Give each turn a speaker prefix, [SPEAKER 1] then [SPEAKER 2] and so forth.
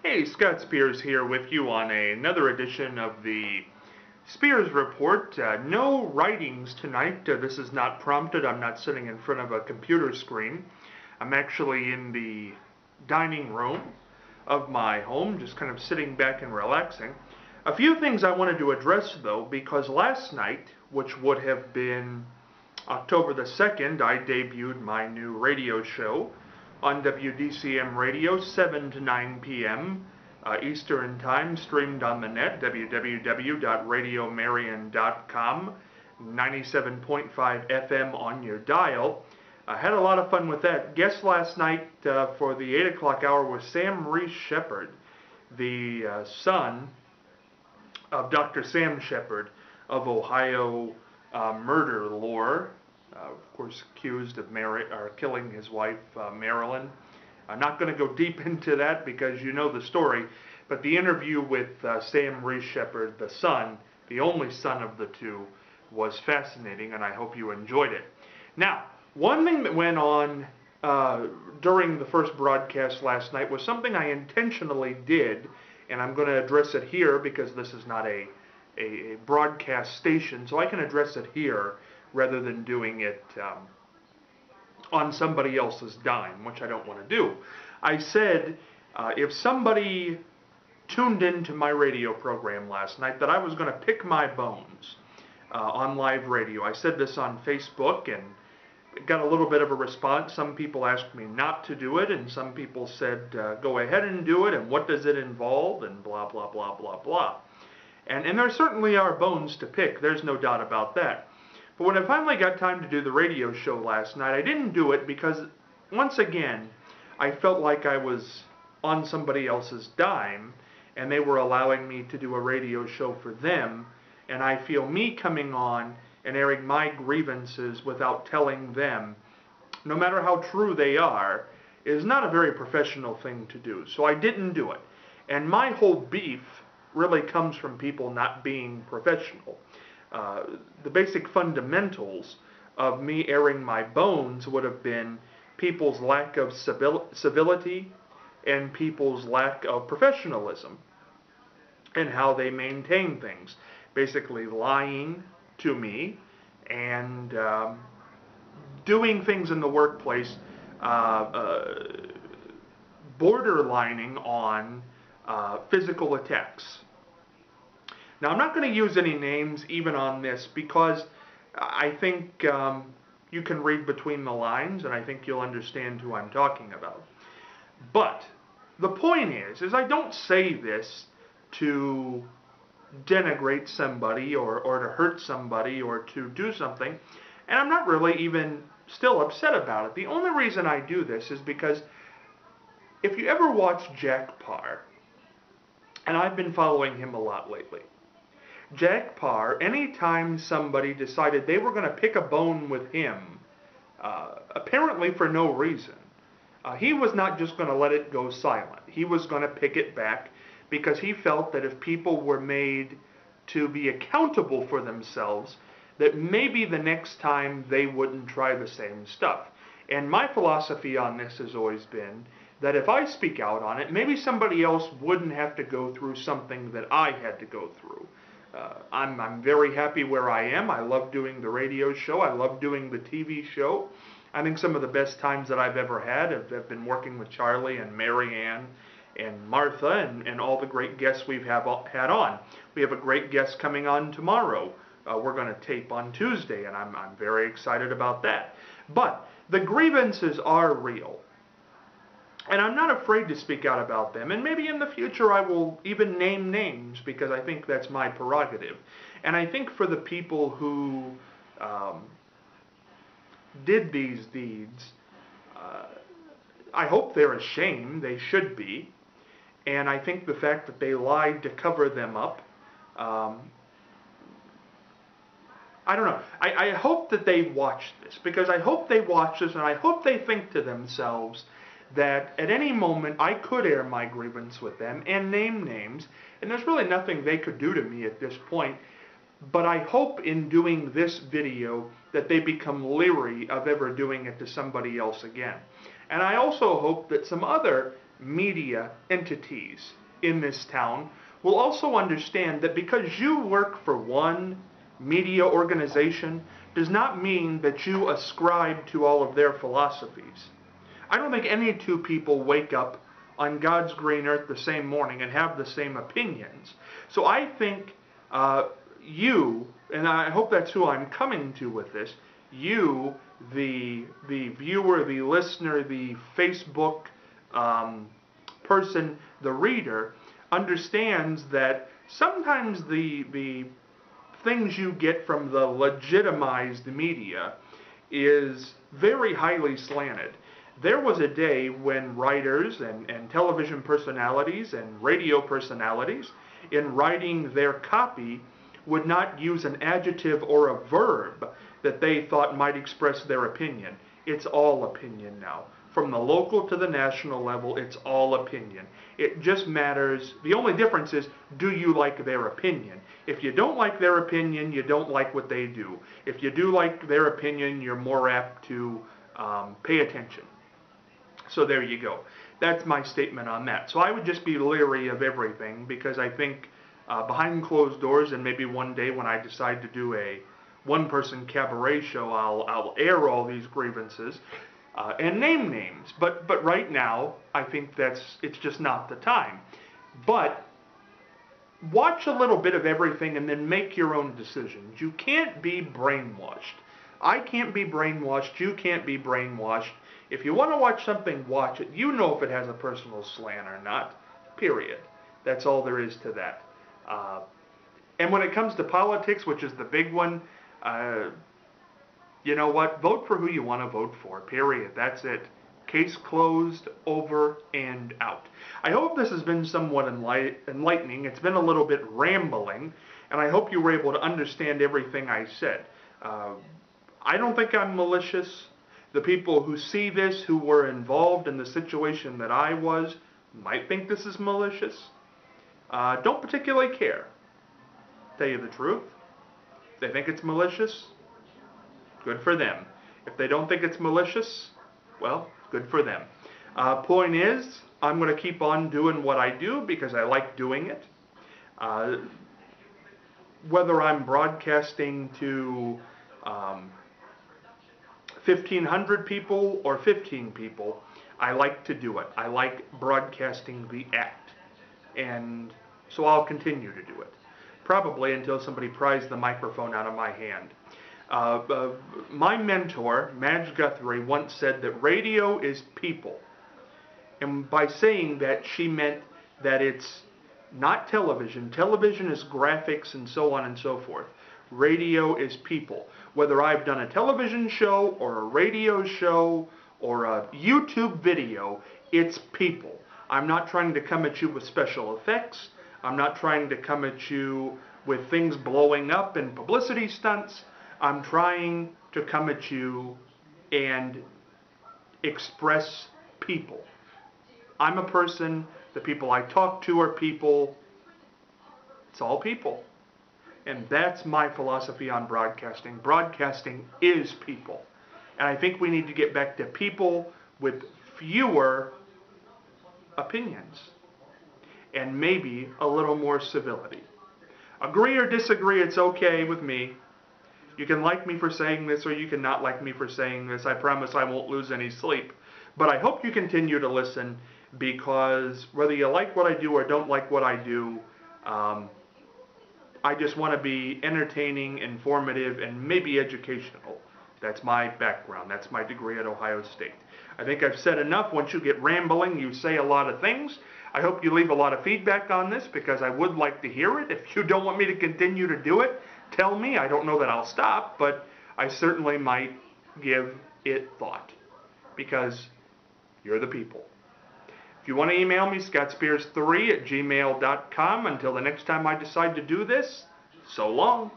[SPEAKER 1] Hey, Scott Spears here with you on another edition of the Spears Report. No writings tonight. This is not prompted. I'm not sitting in front of a computer screen. I'm actually in the dining room of my home, just kind of sitting back and relaxing. A few things I wanted to address, though, because last night, which would have been October the 2nd, I debuted my new radio show on WDCM Radio, 7 to 9 p.m. Eastern Time, streamed on the net, www.radiomarian.com, 97.5 FM on your dial. I had a lot of fun with that. Guest last night for the 8 o'clock hour was Sam Reese Shepard, the son of Dr. Sam Shepard of Ohio murder lore. Of course, accused of killing his wife, Marilyn. I'm not going to go deep into that because you know the story, but the interview with Sam Reese Shepard, the son, the only son of the two, was fascinating, and I hope you enjoyed it. Now, one thing that went on during the first broadcast last night was something I intentionally did, and I'm going to address it here because this is not a broadcast station, so I can address it here rather than doing it on somebody else's dime, which I don't want to do. I said if somebody tuned into my radio program last night that I was going to pick my bones on live radio. I said this on Facebook and got a little bit of a response. Some people asked me not to do it, and some people said go ahead and do it, and what does it involve, and blah, blah, blah, blah, blah. And there certainly are bones to pick. There's no doubt about that. But when I finally got time to do the radio show last night, I didn't do it because, once again, I felt like I was on somebody else's dime, and they were allowing me to do a radio show for them, and I feel me coming on and airing my grievances without telling them, no matter how true they are, is not a very professional thing to do. So I didn't do it. And my whole beef really comes from people not being professional. The basic fundamentals of me airing my bones would have been people's lack of civility and people's lack of professionalism and how they maintain things. Basically lying to me and doing things in the workplace borderlining on physical attacks. Now, I'm not going to use any names even on this because I think you can read between the lines and I think you'll understand who I'm talking about. But the point is I don't say this to denigrate somebody or to hurt somebody or to do something, and I'm not really even still upset about it. The only reason I do this is because if you ever watch Jack Paar, and I've been following him a lot lately, Jack Paar, anytime somebody decided they were going to pick a bone with him, apparently for no reason, he was not just going to let it go silent. He was going to pick it back because he felt that if people were made to be accountable for themselves, that maybe the next time they wouldn't try the same stuff. And my philosophy on this has always been that if I speak out on it, maybe somebody else wouldn't have to go through something that I had to go through. I'm very happy where I am. I love doing the radio show. I love doing the TV show. I think some of the best times that I've ever had have been working with Charlie and Mary Ann and Martha and all the great guests we've had on. We have a great guest coming on tomorrow. We're going to tape on Tuesday, and I'm very excited about that. But the grievances are real. And I'm not afraid to speak out about them. And maybe in the future I will even name names because I think that's my prerogative. And I think for the people who did these deeds, I hope they're ashamed. They should be. And I think the fact that they lied to cover them up, I don't know. I hope that they watch this because I hope they watch this and I hope they think to themselves that at any moment I could air my grievance with them and name names, and there's really nothing they could do to me at this point, but I hope in doing this video that they become leery of ever doing it to somebody else again. And I also hope that some other media entities in this town will also understand that because you work for one media organization does not mean that you ascribe to all of their philosophies. I don't think any two people wake up on God's green earth the same morning and have the same opinions. So I think you, and I hope that's who I'm coming to with this, you, the viewer, the listener, the Facebook person, the reader, understands that sometimes the things you get from the legitimized media is very highly slanted. There was a day when writers and television personalities and radio personalities, in writing their copy, would not use an adjective or a verb that they thought might express their opinion. It's all opinion now. From the local to the national level, it's all opinion. It just matters. The only difference is, do you like their opinion? If you don't like their opinion, you don't like what they do. If you do like their opinion, you're more apt to pay attention. So there you go. That's my statement on that. So I would just be leery of everything, because I think behind closed doors, and maybe one day when I decide to do a one-person cabaret show, I'll air all these grievances and name names. But right now, I think it's just not the time. But watch a little bit of everything and then make your own decisions. You can't be brainwashed. I can't be brainwashed. You can't be brainwashed. If you want to watch something, watch it. You know if it has a personal slant or not. Period. That's all there is to that. And when it comes to politics, which is the big one, you know what? Vote for who you want to vote for. Period. That's it. Case closed, over and out. I hope this has been somewhat enlightening. It's been a little bit rambling, and I hope you were able to understand everything I said. I don't think I'm malicious. The people who see this, who were involved in the situation that I was, might think this is malicious. Don't particularly care. Tell you the truth. If they think it's malicious, good for them. If they don't think it's malicious, well, good for them. Point is, I'm going to keep on doing what I do because I like doing it. Whether I'm broadcasting to 1,500 people or 15 people, I like to do it. I like broadcasting the act. And so I'll continue to do it. Probably until somebody pries the microphone out of my hand. My mentor, Madge Guthrie, once said that radio is people. And by saying that, she meant that it's not television. Television is graphics and so on and so forth. Radio is people. Whether I've done a television show or a radio show or a YouTube video, it's people. I'm not trying to come at you with special effects. I'm not trying to come at you with things blowing up and publicity stunts. I'm trying to come at you and express people. I'm a person. The people I talk to are people. It's all people. And that's my philosophy on broadcasting. Broadcasting is people. And I think we need to get back to people with fewer opinions. And maybe a little more civility. Agree or disagree, it's okay with me. You can like me for saying this or you can not like me for saying this. I promise I won't lose any sleep. But I hope you continue to listen, because whether you like what I do or don't like what I do, I just want to be entertaining, informative, and maybe educational. That's my background. That's my degree at Ohio State. I think I've said enough. Once you get rambling, you say a lot of things. I hope you leave a lot of feedback on this, because I would like to hear it. If you don't want me to continue to do it, tell me. I don't know that I'll stop, but I certainly might give it thought, because you're the people. If you want to email me, scottspears3@gmail.com. Until the next time I decide to do this, so long.